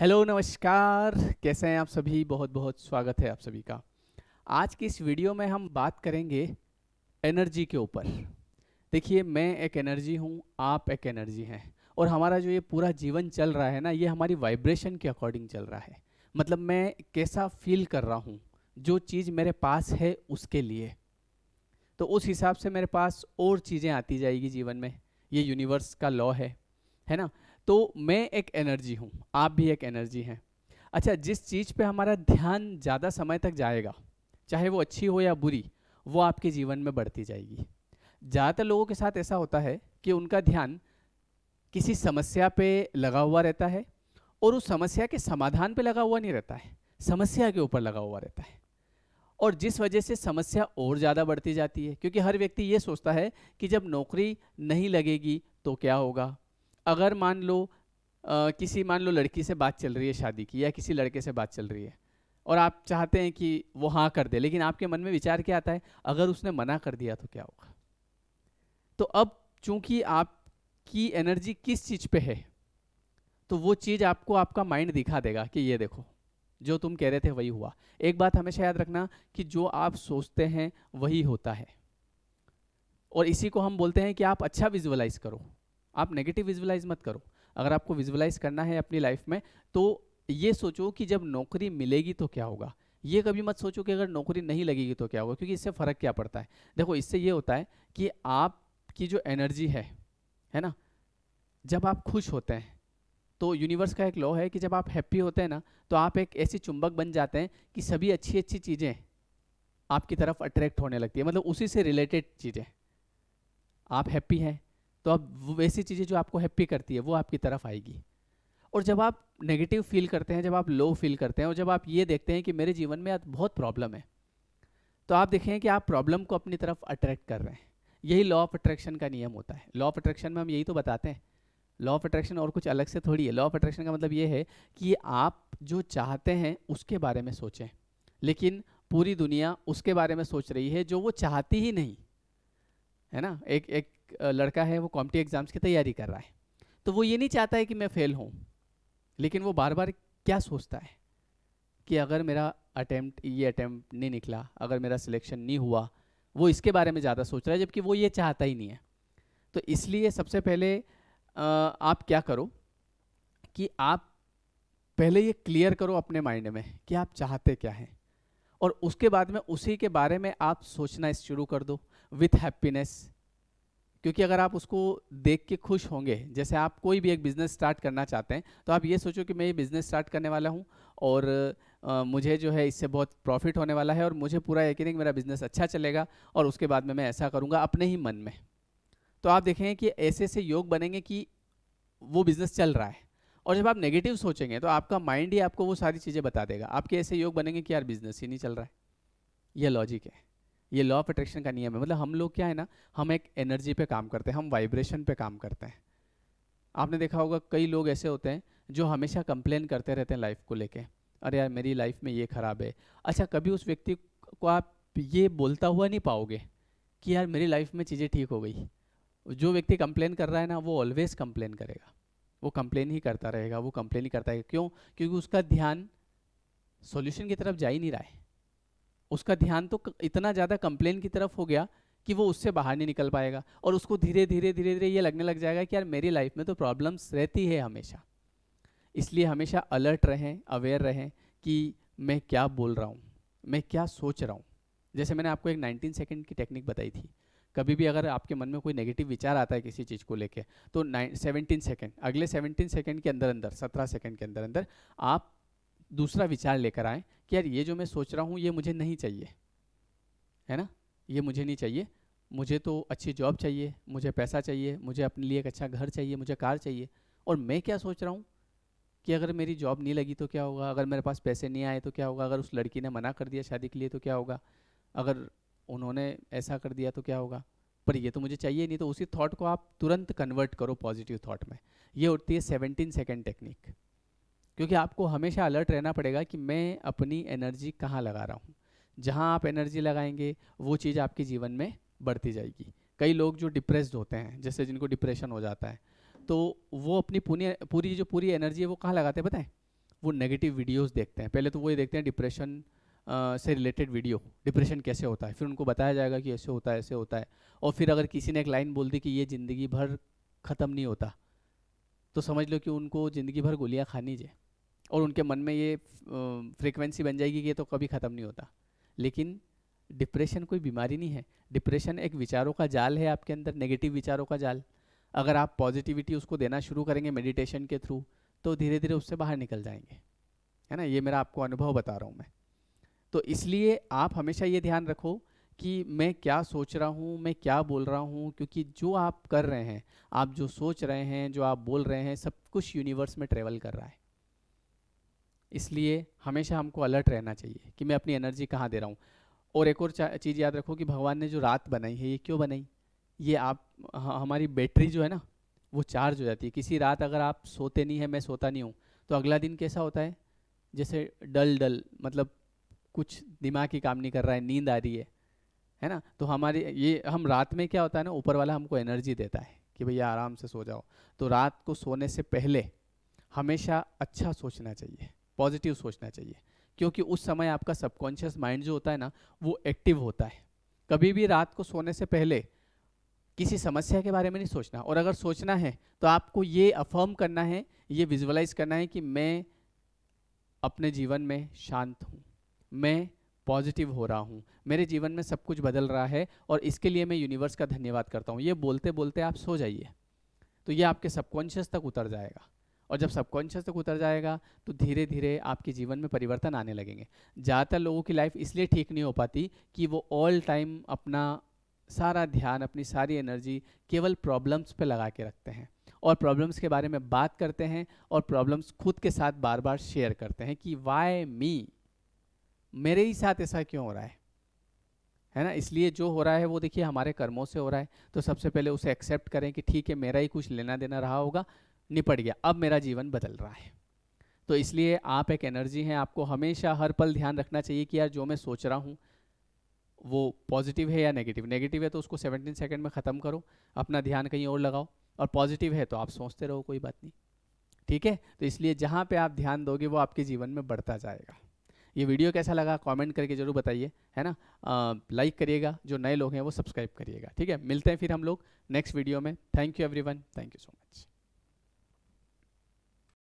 Hello नमस्कार। कैसे हैं आप सभी? बहुत बहुत स्वागत है आप सभी का। आज की इस वीडियो में हम बात करेंगे एनर्जी के ऊपर। देखिए, मैं एक एनर्जी हूँ, आप एक एनर्जी हैं, और हमारा जो ये पूरा जीवन चल रहा है ना, ये हमारी वाइब्रेशन के अकॉर्डिंग चल रहा है। मतलब मैं कैसा फील कर रहा हूँ जो चीज़ मेरे पास है उसके लिए, तो उस हिसाब से मेरे पास और चीज़ें आती जाएगी जीवन में। ये यूनिवर्स का लॉ है ना? तो मैं एक एनर्जी हूँ, आप भी एक एनर्जी हैं। अच्छा, जिस चीज़ पे हमारा ध्यान ज़्यादा समय तक जाएगा, चाहे वो अच्छी हो या बुरी, वो आपके जीवन में बढ़ती जाएगी। ज़्यादातर लोगों के साथ ऐसा होता है कि उनका ध्यान किसी समस्या पे लगा हुआ रहता है, और उस समस्या के समाधान पे लगा हुआ नहीं रहता है, समस्या के ऊपर लगा हुआ रहता है। और जिस वजह से समस्या और ज़्यादा बढ़ती जाती है, क्योंकि हर व्यक्ति ये सोचता है कि जब नौकरी नहीं लगेगी तो क्या होगा। अगर मान लो मान लो लड़की से बात चल रही है शादी की, या किसी लड़के से बात चल रही है, और आप चाहते हैं कि वो हाँ कर दे, लेकिन आपके मन में विचार क्या आता है, अगर उसने मना कर दिया तो क्या होगा। तो अब चूंकि आपकी एनर्जी किस चीज़ पे है, तो वो चीज़ आपको आपका माइंड दिखा देगा कि ये देखो, जो तुम कह रहे थे वही हुआ। एक बात हमेशा याद रखना कि जो आप सोचते हैं वही होता है, और इसी को हम बोलते हैं कि आप अच्छा विजुअलाइज करो, आप नेगेटिव विजुअलाइज मत करो। अगर आपको विजुअलाइज करना है अपनी लाइफ में, तो ये सोचो कि जब नौकरी मिलेगी तो क्या होगा। ये कभी मत सोचो कि अगर नौकरी नहीं लगेगी तो क्या होगा, क्योंकि इससे फ़र्क क्या पड़ता है। देखो, इससे ये होता है कि आपकी जो एनर्जी है ना, जब आप खुश होते हैं, तो यूनिवर्स का एक लॉ है कि जब आप हैप्पी होते हैं ना, तो आप एक ऐसी चुंबक बन जाते हैं कि सभी अच्छी अच्छी चीज़ें आपकी तरफ अट्रैक्ट होने लगती है, मतलब उसी से रिलेटेड चीज़ें। आप हैप्पी हैं तो अब वैसी चीज़ें जो आपको हैप्पी करती है वो आपकी तरफ आएगी। और जब आप नेगेटिव फील करते हैं, जब आप लो फील करते हैं, और जब आप ये देखते हैं कि मेरे जीवन में आज बहुत प्रॉब्लम है, तो आप देखें कि आप प्रॉब्लम को अपनी तरफ अट्रैक्ट कर रहे हैं। यही लॉ ऑफ अट्रैक्शन का नियम होता है। लॉ ऑफ अट्रैक्शन में हम यही तो बताते हैं। लॉ ऑफ अट्रैक्शन और कुछ अलग से थोड़ी है। लॉ ऑफ अट्रैक्शन का मतलब ये है कि आप जो चाहते हैं उसके बारे में सोचें, लेकिन पूरी दुनिया उसके बारे में सोच रही है जो वो चाहती ही नहीं है ना। एक एक लड़का है, वो कॉम्पिटिटिव एग्जाम्स की तैयारी कर रहा है, तो वो ये नहीं चाहता है कि मैं फेल हूँ, लेकिन वो बार बार क्या सोचता है कि अगर मेरा अटेम्प्ट नहीं निकला, अगर मेरा सिलेक्शन नहीं हुआ, वो इसके बारे में ज़्यादा सोच रहा है, जबकि वो ये चाहता ही नहीं है। तो इसलिए सबसे पहले आप क्या करो कि आप पहले ये क्लियर करो अपने माइंड में कि आप चाहते क्या हैं, और उसके बाद में उसी के बारे में आप सोचना शुरू कर दो विथ हैप्पीनेस। क्योंकि अगर आप उसको देख के खुश होंगे, जैसे आप कोई भी एक बिज़नेस स्टार्ट करना चाहते हैं, तो आप ये सोचो कि मैं ये बिज़नेस स्टार्ट करने वाला हूँ, और मुझे जो है इससे बहुत प्रॉफिट होने वाला है, और मुझे पूरा यकीन है कि मेरा बिज़नेस अच्छा चलेगा, और उसके बाद में मैं ऐसा करूँगा अपने ही मन में। तो आप देखेंगे कि ऐसे ऐसे योग बनेंगे कि वो बिज़नेस चल रहा है। और जब आप नेगेटिव सोचेंगे तो आपका माइंड ही आपको वो सारी चीज़ें बता देगा। आपके ऐसे योग बनेंगे कि यार बिज़नेस ही नहीं चल रहा है। ये लॉजिक है, ये लॉ ऑफ अट्रैक्शन का नियम है। मतलब हम लोग क्या है ना, हम एक एनर्जी पे काम करते हैं, हम वाइब्रेशन पे काम करते हैं। आपने देखा होगा कई लोग ऐसे होते हैं जो हमेशा कंप्लेन करते रहते हैं लाइफ को लेके, अरे यार मेरी लाइफ में ये खराब है। अच्छा, कभी उस व्यक्ति को आप ये बोलता हुआ नहीं पाओगे कि यार मेरी लाइफ में चीज़ें ठीक हो गई। जो व्यक्ति कंप्लेन कर रहा है ना, वो ऑलवेज कंप्लेन करेगा, वो कंप्लेन ही करता रहेगा, वो कंप्लेन ही करता है। क्यों? क्योंकि उसका ध्यान सॉल्यूशन की तरफ जा ही नहीं रहा है। उसका ध्यान तो इतना ज़्यादा कंप्लेन की तरफ हो गया कि वो उससे बाहर नहीं निकल पाएगा, और उसको धीरे धीरे धीरे धीरे ये लगने लग जाएगा कि यार मेरी लाइफ में तो प्रॉब्लम्स रहती है हमेशा। इसलिए हमेशा अलर्ट रहें, अवेयर रहें कि मैं क्या बोल रहा हूँ, मैं क्या सोच रहा हूँ। जैसे मैंने आपको एक 19 सेकेंड की टेक्निक बताई थी। कभी भी अगर आपके मन में कोई नेगेटिव विचार आता है किसी चीज़ को लेके, तो 17 सेकेंड, अगले 17 सेकेंड के अंदर अंदर, 17 सेकेंड के अंदर अंदर आप दूसरा विचार लेकर आएँ कि यार ये जो मैं सोच रहा हूँ ये मुझे नहीं चाहिए, है ना, ये मुझे नहीं चाहिए। मुझे तो अच्छी जॉब चाहिए, मुझे पैसा चाहिए, मुझे अपने लिए एक अच्छा घर चाहिए, मुझे कार चाहिए। और मैं क्या सोच रहा हूँ कि अगर मेरी जॉब नहीं लगी तो क्या होगा, अगर मेरे पास पैसे नहीं आए तो क्या होगा, अगर उस लड़की ने मना कर दिया शादी के लिए तो क्या होगा, अगर उन्होंने ऐसा कर दिया तो क्या होगा। पर ये तो मुझे चाहिए नहीं। तो उसी थॉट को आप तुरंत कन्वर्ट करो पॉजिटिव थॉट में। ये होती है 17 सेकेंड टेक्निक। क्योंकि आपको हमेशा अलर्ट रहना पड़ेगा कि मैं अपनी एनर्जी कहाँ लगा रहा हूँ। जहाँ आप एनर्जी लगाएंगे वो चीज़ आपके जीवन में बढ़ती जाएगी। कई लोग जो डिप्रेस्ड होते हैं, जैसे जिनको डिप्रेशन हो जाता है, तो वो अपनी पूरी पूरी जो पूरी एनर्जी है वो कहाँ लगाते हैं पता है? वो नेगेटिव वीडियोस देखते हैं। पहले तो वो ये देखते हैं डिप्रेशन से रिलेटेड वीडियो, डिप्रेशन कैसे होता है, फिर उनको बताया जाएगा कि ऐसे होता है ऐसे होता है। और फिर अगर किसी ने एक लाइन बोल दी कि ये ज़िंदगी भर ख़त्म नहीं होता, तो समझ लो कि उनको ज़िंदगी भर गोलियाँ खानी चाहिए, और उनके मन में ये फ्रीक्वेंसी बन जाएगी कि ये तो कभी ख़त्म नहीं होता। लेकिन डिप्रेशन कोई बीमारी नहीं है, डिप्रेशन एक विचारों का जाल है आपके अंदर, नेगेटिव विचारों का जाल। अगर आप पॉजिटिविटी उसको देना शुरू करेंगे मेडिटेशन के थ्रू, तो धीरे धीरे उससे बाहर निकल जाएंगे, है ना। ये मेरा आपको अनुभव बता रहा हूँ मैं। तो इसलिए आप हमेशा ये ध्यान रखो कि मैं क्या सोच रहा हूँ, मैं क्या बोल रहा हूँ, क्योंकि जो आप कर रहे हैं, आप जो सोच रहे हैं, जो आप बोल रहे हैं, सब कुछ यूनिवर्स में ट्रेवल कर रहा है। इसलिए हमेशा हमको अलर्ट रहना चाहिए कि मैं अपनी एनर्जी कहाँ दे रहा हूँ। और एक और चीज़ याद रखो कि भगवान ने जो रात बनाई है, ये क्यों बनाई, ये आप हमारी बैटरी जो है ना, वो चार्ज हो जाती है। किसी रात अगर आप सोते नहीं हैं, मैं सोता नहीं हूँ, तो अगला दिन कैसा होता है, जैसे डल डल, मतलब कुछ दिमाग ही काम नहीं कर रहा है, नींद आ रही है ना। तो हमारी ये हम रात में क्या होता है ना, ऊपर वाला हमको एनर्जी देता है कि भैया आराम से सो जाओ। तो रात को सोने से पहले हमेशा अच्छा सोचना चाहिए, पॉजिटिव सोचना चाहिए, क्योंकि उस समय आपका सबकॉन्शियस माइंड जो होता है ना, वो एक्टिव होता है। कभी भी रात को सोने से पहले किसी समस्या के बारे में नहीं सोचना, और अगर सोचना है तो आपको ये अफर्म करना है, ये विजुअलाइज करना है कि मैं अपने जीवन में शांत हूँ, मैं पॉजिटिव हो रहा हूँ, मेरे जीवन में सब कुछ बदल रहा है, और इसके लिए मैं यूनिवर्स का धन्यवाद करता हूँ। ये बोलते बोलते आप सो जाइए, तो ये आपके सबकॉन्शियस तक उतर जाएगा, और जब सबकॉन्शियस तक उतर जाएगा तो धीरे धीरे आपके जीवन में परिवर्तन आने लगेंगे। ज़्यादातर लोगों की लाइफ इसलिए ठीक नहीं हो पाती कि वो ऑल टाइम अपना सारा ध्यान, अपनी सारी एनर्जी केवल प्रॉब्लम्स पे लगा के रखते हैं, और प्रॉब्लम्स के बारे में बात करते हैं, और प्रॉब्लम्स खुद के साथ बार बार शेयर करते हैं कि वाई मी, मेरे ही साथ ऐसा क्यों हो रहा है ना। इसलिए जो हो रहा है वो देखिए हमारे कर्मों से हो रहा है, तो सबसे पहले उसे एक्सेप्ट करें कि ठीक है, मेरा ही कुछ लेना देना रहा होगा, निपट गया, अब मेरा जीवन बदल रहा है। तो इसलिए आप एक एनर्जी हैं, आपको हमेशा हर पल ध्यान रखना चाहिए कि यार जो मैं सोच रहा हूँ वो पॉजिटिव है या नेगेटिव। नेगेटिव है तो उसको 17 सेकंड में ख़त्म करो, अपना ध्यान कहीं और लगाओ, और पॉजिटिव है तो आप सोचते रहो, कोई बात नहीं, ठीक है। तो इसलिए जहाँ पे आप ध्यान दोगे वो आपके जीवन में बढ़ता जाएगा। ये वीडियो कैसा लगा कमेंट करके जरूर बताइए, है ना। लाइक करिएगा, जो नए लोग हैं वो सब्सक्राइब करिएगा, ठीक है। मिलते हैं फिर हम लोग नेक्स्ट वीडियो में। Thank you everyone, thank you so much.